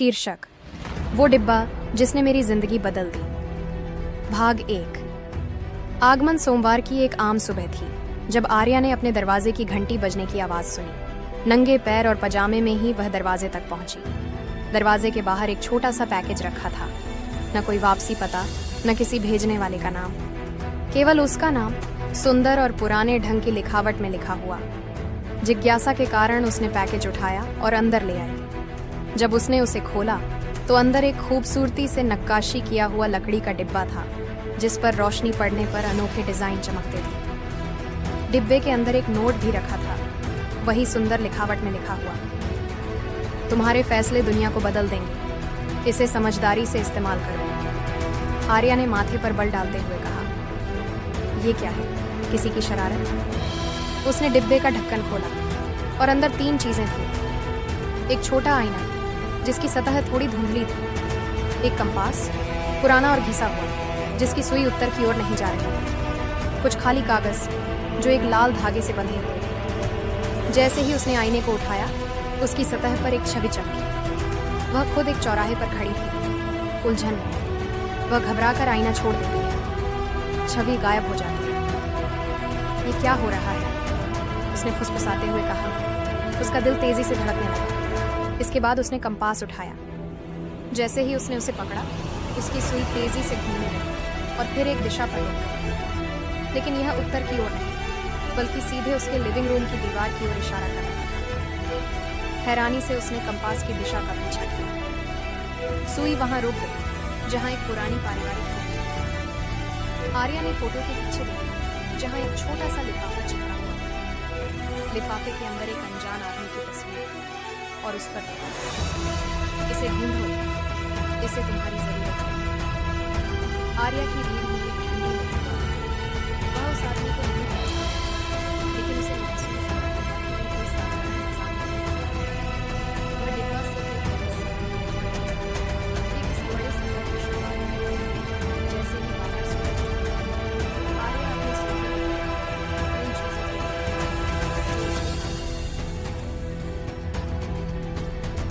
शीर्षक वो डिब्बा जिसने मेरी जिंदगी बदल दी। भाग 1। आगमन सोमवार की एक आम सुबह थी जब आर्या ने अपने दरवाजे की घंटी बजने की आवाज सुनी। नंगे पैर और पजामे में ही वह दरवाजे तक पहुंची। दरवाजे के बाहर एक छोटा सा पैकेज रखा था। न कोई वापसी पता, न किसी भेजने वाले का नाम, केवल उसका नाम सुंदर और पुराने ढंग की लिखावट में लिखा हुआ। जिज्ञासा के कारण उसने पैकेज उठाया और अंदर ले आई। जब उसने उसे खोला तो अंदर एक खूबसूरती से नक्काशी किया हुआ लकड़ी का डिब्बा था जिस पर रोशनी पड़ने पर अनोखे डिजाइन चमकते थे। डिब्बे के अंदर एक नोट भी रखा था, वही सुंदर लिखावट में लिखा हुआ, तुम्हारे फैसले दुनिया को बदल देंगे, इसे समझदारी से इस्तेमाल करो। आर्या ने माथे पर बल डालते हुए कहा, ये क्या है, किसी की शरारत? उसने डिब्बे का ढक्कन खोला और अंदर 3 चीजें थी। एक छोटा आईना जिसकी सतह थोड़ी धुंधली थी, एक कंपास पुराना और घिसा हुआ जिसकी सुई उत्तर की ओर नहीं जा रही थी, कुछ खाली कागज जो एक लाल धागे से बंधे हुए थे। जैसे ही उसने आईने को उठाया उसकी सतह पर एक छवि चमकी। वह खुद एक चौराहे पर खड़ी थी, उलझन में। वह घबराकर आईना छोड़ देती है, छवि गायब हो जाती है। ये क्या हो रहा है? उसने फुसफुसाते हुए कहा। उसका दिल तेजी से धड़कने लगा। इसके बाद उसने कंपास उठाया। जैसे ही उसने उसे पकड़ा उसकी सुई तेजी से घूमने लगी और फिर एक दिशा पर रुक गई। लेकिन यह उत्तर की ओर नहीं, बल्कि सीधे उसके लिविंग रूम की दीवार की ओर इशारा कर रहा था। हैरानी से उसने कंपास की दिशा का पीछा किया। सुई वहां रुक गई जहां एक पुरानी पारिवारिक फोटो थी। आर्या ने फोटो के पीछे देखा जहां एक छोटा सा लिफाफा चिपका हुआ था। लिफाफे के अंदर एक अनजान आदमी की तस्वीर और उस पर लिखा, इसे ढूंढो, इसे तुम्हारी जरूरत है। आर्या की रीढ़